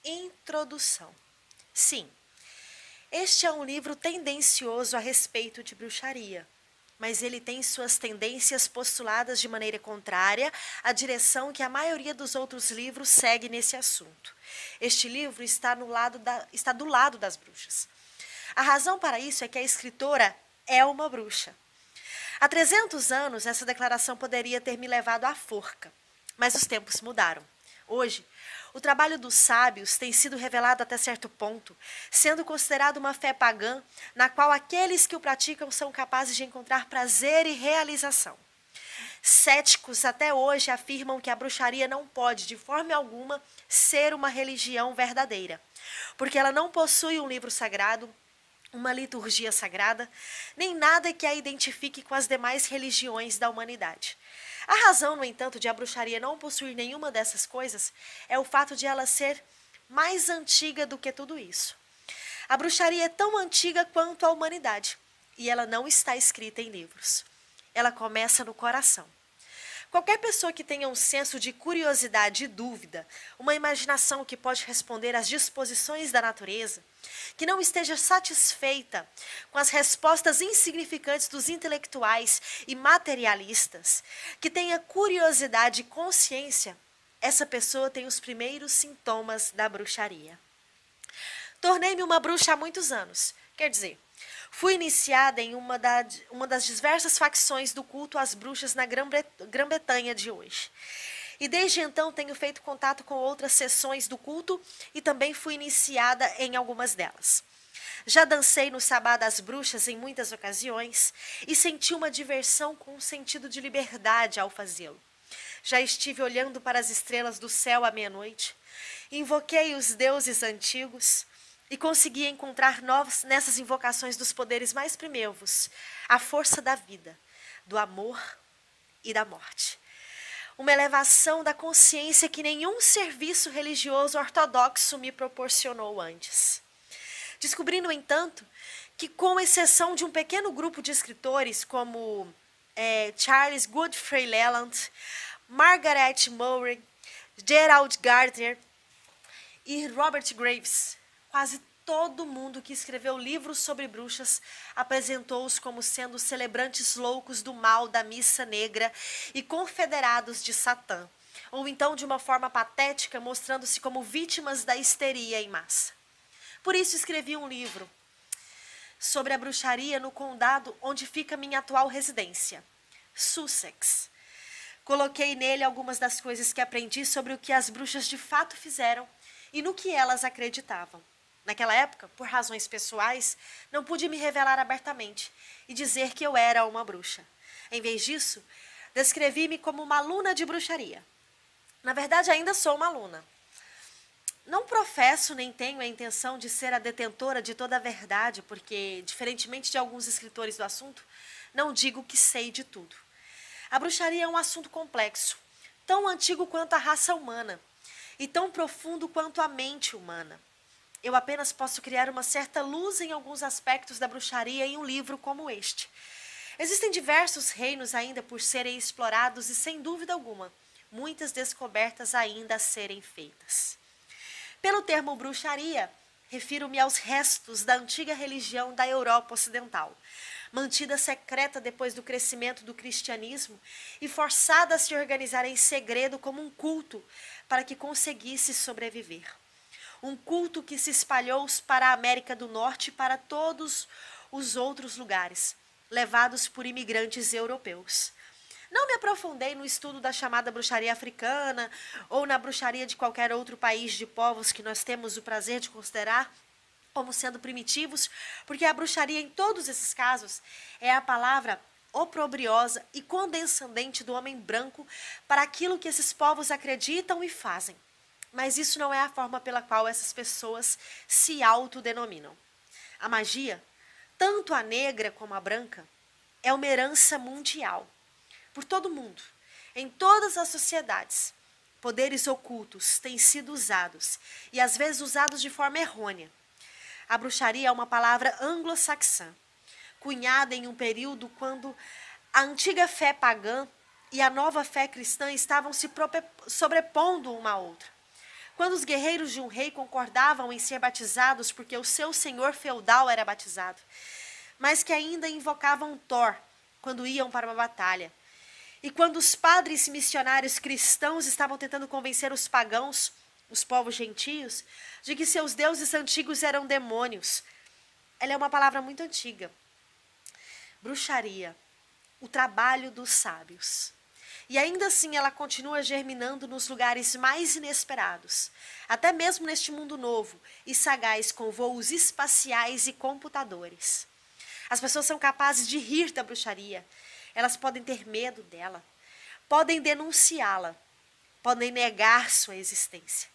Introdução. Sim, este é um livro tendencioso a respeito de bruxaria, mas ele tem suas tendências postuladas de maneira contrária à direção que a maioria dos outros livros segue nesse assunto. Este livro está do lado das bruxas. A razão para isso é que a escritora é uma bruxa. Há 300 anos, essa declaração poderia ter me levado à forca, mas os tempos mudaram. Hoje, o trabalho dos sábios tem sido revelado até certo ponto, sendo considerado uma fé pagã, na qual aqueles que o praticam são capazes de encontrar prazer e realização. Céticos até hoje afirmam que a bruxaria não pode, de forma alguma, ser uma religião verdadeira, porque ela não possui um livro sagrado, uma liturgia sagrada, nem nada que a identifique com as demais religiões da humanidade. A razão, no entanto, de a bruxaria não possuir nenhuma dessas coisas é o fato de ela ser mais antiga do que tudo isso. A bruxaria é tão antiga quanto a humanidade, e ela não está escrita em livros. Ela começa no coração. Qualquer pessoa que tenha um senso de curiosidade e dúvida, uma imaginação que pode responder às disposições da natureza, que não esteja satisfeita com as respostas insignificantes dos intelectuais e materialistas, que tenha curiosidade e consciência, essa pessoa tem os primeiros sintomas da bruxaria. Tornei-me uma bruxa há muitos anos, quer dizer, fui iniciada em uma das diversas facções do culto às bruxas na Grã-Bretanha de hoje. E desde então tenho feito contato com outras seções do culto e também fui iniciada em algumas delas. Já dancei no Sabá das Bruxas em muitas ocasiões e senti uma diversão com um sentido de liberdade ao fazê-lo. Já estive olhando para as estrelas do céu à meia-noite, invoquei os deuses antigos e consegui encontrar nessas invocações dos poderes mais primevos, a força da vida, do amor e da morte. Uma elevação da consciência que nenhum serviço religioso ortodoxo me proporcionou antes. Descobri, no entanto, que com exceção de um pequeno grupo de escritores como Charles Godfrey Leland, Margaret Murray, Gerald Gardner e Robert Graves, quase todo mundo que escreveu livros sobre bruxas apresentou-os como sendo celebrantes loucos do mal da missa negra e confederados de Satã, ou então de uma forma patética mostrando-se como vítimas da histeria em massa. Por isso escrevi um livro sobre a bruxaria no condado onde fica minha atual residência, Sussex. Coloquei nele algumas das coisas que aprendi sobre o que as bruxas de fato fizeram e no que elas acreditavam. Naquela época, por razões pessoais, não pude me revelar abertamente e dizer que eu era uma bruxa. Em vez disso, descrevi-me como uma aluna de bruxaria. Na verdade, ainda sou uma aluna. Não professo nem tenho a intenção de ser a detentora de toda a verdade, porque, diferentemente de alguns escritores do assunto, não digo que sei de tudo. A bruxaria é um assunto complexo, tão antigo quanto a raça humana e tão profundo quanto a mente humana. Eu apenas posso criar uma certa luz em alguns aspectos da bruxaria em um livro como este. Existem diversos reinos ainda por serem explorados e, sem dúvida alguma, muitas descobertas ainda a serem feitas. Pelo termo bruxaria, refiro-me aos restos da antiga religião da Europa Ocidental, mantida secreta depois do crescimento do cristianismo e forçada a se organizar em segredo como um culto para que conseguisse sobreviver. Um culto que se espalhou para a América do Norte e para todos os outros lugares, levados por imigrantes europeus. Não me aprofundei no estudo da chamada bruxaria africana ou na bruxaria de qualquer outro país de povos que nós temos o prazer de considerar como sendo primitivos, porque a bruxaria em todos esses casos é a palavra oprobriosa e condescendente do homem branco para aquilo que esses povos acreditam e fazem. Mas isso não é a forma pela qual essas pessoas se autodenominam. A magia, tanto a negra como a branca, é uma herança mundial. Por todo o mundo, em todas as sociedades, poderes ocultos têm sido usados, e às vezes usados de forma errônea. A bruxaria é uma palavra anglo-saxã, cunhada em um período quando a antiga fé pagã e a nova fé cristã estavam se sobrepondo uma à outra. Quando os guerreiros de um rei concordavam em ser batizados porque o seu senhor feudal era batizado, mas que ainda invocavam Thor quando iam para uma batalha. E quando os padres missionários cristãos estavam tentando convencer os pagãos, os povos gentios, de que seus deuses antigos eram demônios. Ela é uma palavra muito antiga. Bruxaria, o trabalho dos sábios. E ainda assim ela continua germinando nos lugares mais inesperados, até mesmo neste mundo novo e sagaz com voos espaciais e computadores. As pessoas são capazes de rir da bruxaria, elas podem ter medo dela, podem denunciá-la, podem negar sua existência,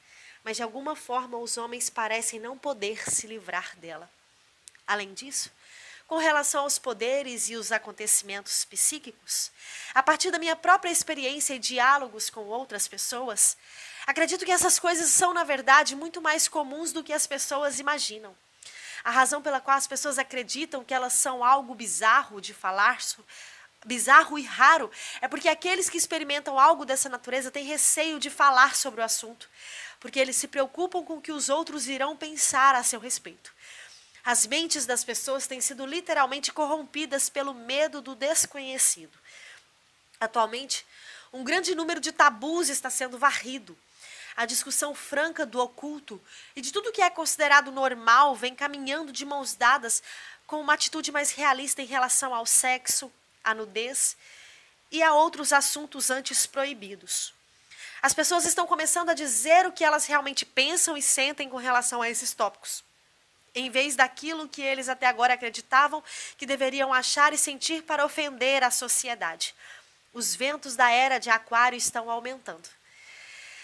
mas de alguma forma os homens parecem não poder se livrar dela. Além disso, com relação aos poderes e os acontecimentos psíquicos, a partir da minha própria experiência e diálogos com outras pessoas, acredito que essas coisas são, na verdade, muito mais comuns do que as pessoas imaginam. A razão pela qual as pessoas acreditam que elas são algo bizarro de falar, bizarro e raro, é porque aqueles que experimentam algo dessa natureza têm receio de falar sobre o assunto, porque eles se preocupam com o que os outros irão pensar a seu respeito. As mentes das pessoas têm sido literalmente corrompidas pelo medo do desconhecido. Atualmente, um grande número de tabus está sendo varrido. A discussão franca do oculto e de tudo que é considerado normal vem caminhando de mãos dadas com uma atitude mais realista em relação ao sexo, à nudez e a outros assuntos antes proibidos. As pessoas estão começando a dizer o que elas realmente pensam e sentem com relação a esses tópicos, em vez daquilo que eles até agora acreditavam que deveriam achar e sentir para ofender a sociedade. Os ventos da era de Aquário estão aumentando.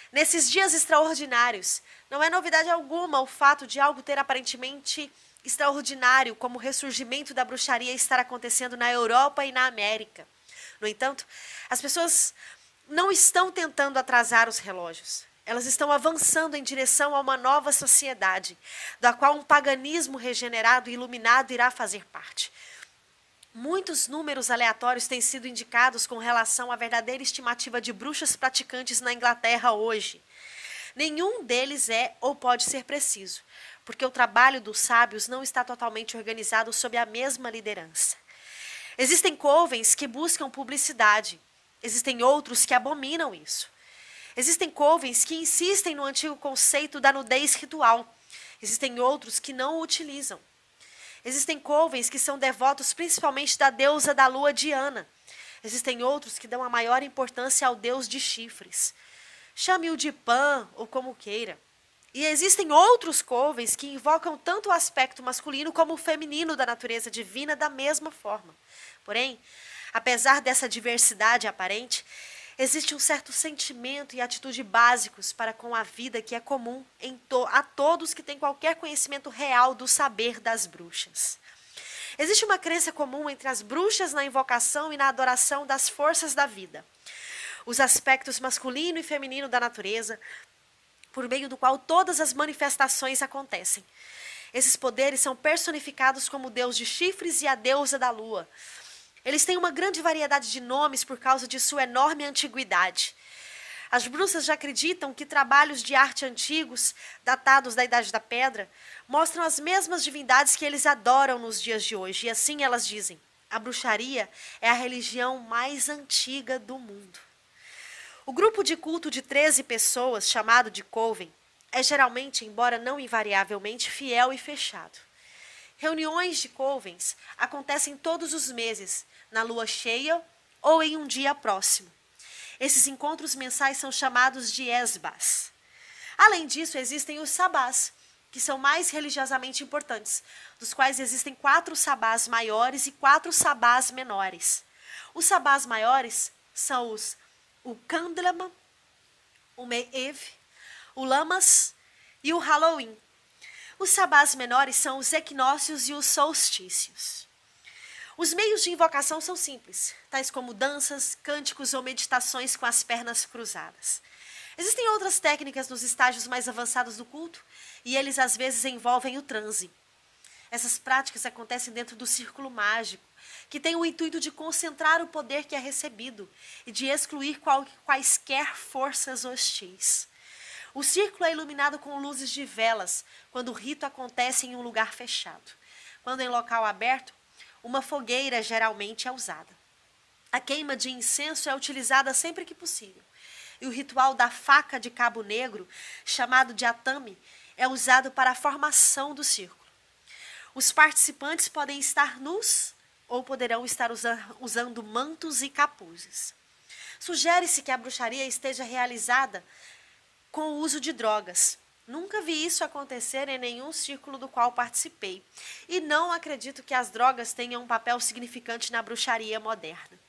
Nesses dias extraordinários, não é novidade alguma o fato de algo ter aparentemente extraordinário, como o ressurgimento da bruxaria, estar acontecendo na Europa e na América. No entanto, as pessoas não estão tentando atrasar os relógios. Elas estão avançando em direção a uma nova sociedade, da qual um paganismo regenerado e iluminado irá fazer parte. Muitos números aleatórios têm sido indicados com relação à verdadeira estimativa de bruxas praticantes na Inglaterra hoje. Nenhum deles é ou pode ser preciso, porque o trabalho dos sábios não está totalmente organizado sob a mesma liderança. Existem covens que buscam publicidade, existem outros que abominam isso. Existem covens que insistem no antigo conceito da nudez ritual. Existem outros que não o utilizam. Existem covens que são devotos principalmente da deusa da lua Diana. Existem outros que dão a maior importância ao deus de chifres. Chame-o de Pan ou como queira. E existem outros covens que invocam tanto o aspecto masculino como o feminino da natureza divina da mesma forma. Porém, apesar dessa diversidade aparente, existe um certo sentimento e atitude básicos para com a vida que é comum a todos que têm qualquer conhecimento real do saber das bruxas. Existe uma crença comum entre as bruxas na invocação e na adoração das forças da vida. Os aspectos masculino e feminino da natureza, por meio do qual todas as manifestações acontecem. Esses poderes são personificados como o deus de chifres e a deusa da lua. Eles têm uma grande variedade de nomes por causa de sua enorme antiguidade. As bruxas já acreditam que trabalhos de arte antigos, datados da Idade da Pedra, mostram as mesmas divindades que eles adoram nos dias de hoje. E assim elas dizem: a bruxaria é a religião mais antiga do mundo. O grupo de culto de 13 pessoas, chamado de coven, é geralmente, embora não invariavelmente, fiel e fechado. Reuniões de covens acontecem todos os meses, na lua cheia ou em um dia próximo. Esses encontros mensais são chamados de esbás. Além disso, existem os sabás, que são mais religiosamente importantes, dos quais existem 4 sabás maiores e 4 sabás menores. Os sabás maiores são o Candleman, o Me'ev, o Lamas e o Halloween. Os sabás menores são os equinócios e os solstícios. Os meios de invocação são simples, tais como danças, cânticos ou meditações com as pernas cruzadas. Existem outras técnicas nos estágios mais avançados do culto, e eles às vezes envolvem o transe. Essas práticas acontecem dentro do círculo mágico, que tem o intuito de concentrar o poder que é recebido e de excluir quaisquer forças hostis. O círculo é iluminado com luzes de velas, quando o rito acontece em um lugar fechado. Quando em local aberto, uma fogueira geralmente é usada. A queima de incenso é utilizada sempre que possível. E o ritual da faca de cabo negro, chamado de atame, é usado para a formação do círculo. Os participantes podem estar nus ou poderão estar usando mantos e capuzes. Sugere-se que a bruxaria esteja realizada com o uso de drogas. Nunca vi isso acontecer em nenhum círculo do qual participei. E não acredito que as drogas tenham um papel significante na bruxaria moderna.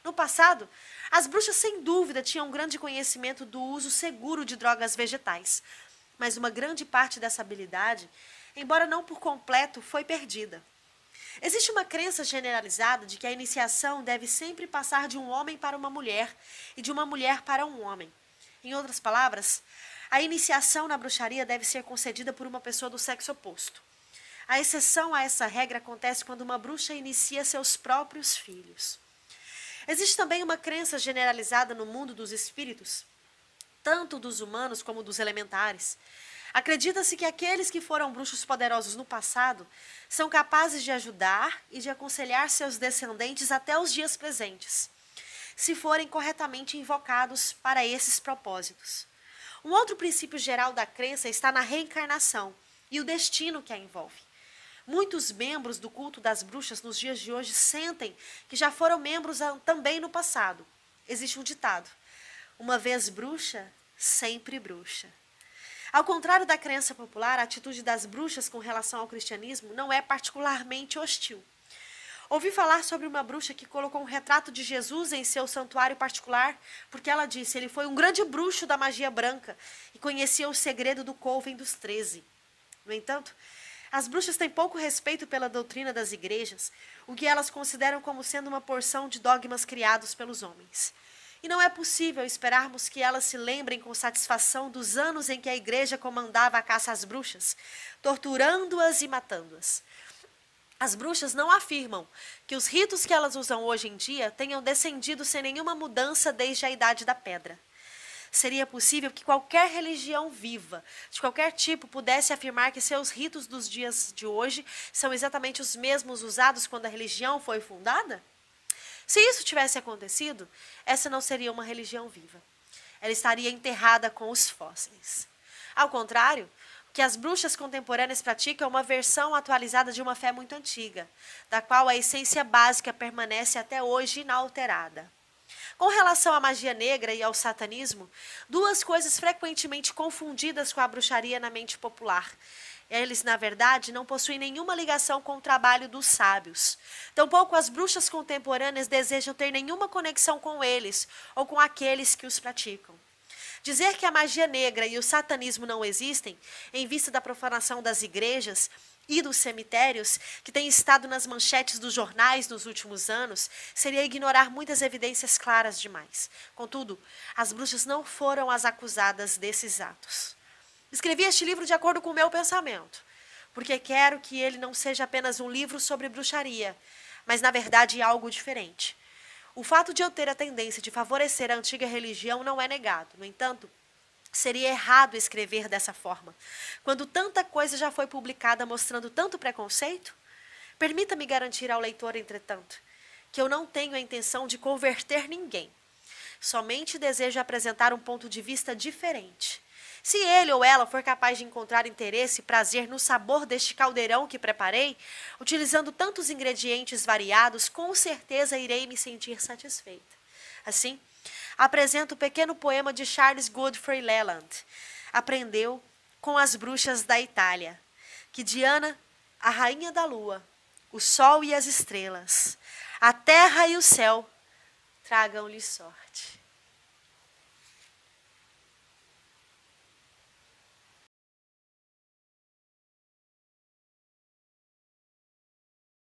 No passado, as bruxas sem dúvida tinham um grande conhecimento do uso seguro de drogas vegetais. Mas uma grande parte dessa habilidade, embora não por completo, foi perdida. Existe uma crença generalizada de que a iniciação deve sempre passar de um homem para uma mulher e de uma mulher para um homem. Em outras palavras, a iniciação na bruxaria deve ser concedida por uma pessoa do sexo oposto. A exceção a essa regra acontece quando uma bruxa inicia seus próprios filhos. Existe também uma crença generalizada no mundo dos espíritos, tanto dos humanos como dos elementares. Acredita-se que aqueles que foram bruxos poderosos no passado são capazes de ajudar e de aconselhar seus descendentes até os dias presentes, se forem corretamente invocados para esses propósitos. Um outro princípio geral da crença está na reencarnação e o destino que a envolve. Muitos membros do culto das bruxas nos dias de hoje sentem que já foram membros também no passado. Existe um ditado: uma vez bruxa, sempre bruxa. Ao contrário da crença popular, a atitude das bruxas com relação ao cristianismo não é particularmente hostil. Ouvi falar sobre uma bruxa que colocou um retrato de Jesus em seu santuário particular, porque ela disse: ele foi um grande bruxo da magia branca e conhecia o segredo do coven dos 13. No entanto, as bruxas têm pouco respeito pela doutrina das igrejas, o que elas consideram como sendo uma porção de dogmas criados pelos homens. E não é possível esperarmos que elas se lembrem com satisfação dos anos em que a igreja comandava a caça às bruxas, torturando-as e matando-as. As bruxas não afirmam que os ritos que elas usam hoje em dia tenham descendido sem nenhuma mudança desde a Idade da Pedra. Seria possível que qualquer religião viva, de qualquer tipo, pudesse afirmar que seus ritos dos dias de hoje são exatamente os mesmos usados quando a religião foi fundada? Se isso tivesse acontecido, essa não seria uma religião viva. Ela estaria enterrada com os fósseis. Ao contrário, o que as bruxas contemporâneas praticam é uma versão atualizada de uma fé muito antiga, da qual a essência básica permanece até hoje inalterada. Com relação à magia negra e ao satanismo, duas coisas frequentemente confundidas com a bruxaria na mente popular. Eles, na verdade, não possuem nenhuma ligação com o trabalho dos sábios. Tampouco as bruxas contemporâneas desejam ter nenhuma conexão com eles ou com aqueles que os praticam. Dizer que a magia negra e o satanismo não existem, em vista da profanação das igrejas e dos cemitérios, que tem estado nas manchetes dos jornais nos últimos anos, seria ignorar muitas evidências claras demais. Contudo, as bruxas não foram as acusadas desses atos. Escrevi este livro de acordo com o meu pensamento, porque quero que ele não seja apenas um livro sobre bruxaria, mas, na verdade, algo diferente. O fato de eu ter a tendência de favorecer a antiga religião não é negado. No entanto, seria errado escrever dessa forma, quando tanta coisa já foi publicada mostrando tanto preconceito. Permita-me garantir ao leitor, entretanto, que eu não tenho a intenção de converter ninguém. Somente desejo apresentar um ponto de vista diferente. Se ele ou ela for capaz de encontrar interesse e prazer no sabor deste caldeirão que preparei, utilizando tantos ingredientes variados, com certeza irei me sentir satisfeita. Assim, apresento o pequeno poema de Charles Godfrey Leland. Aprendeu com as bruxas da Itália, que Diana, a rainha da lua, o sol e as estrelas, a terra e o céu, tragam-lhe sorte.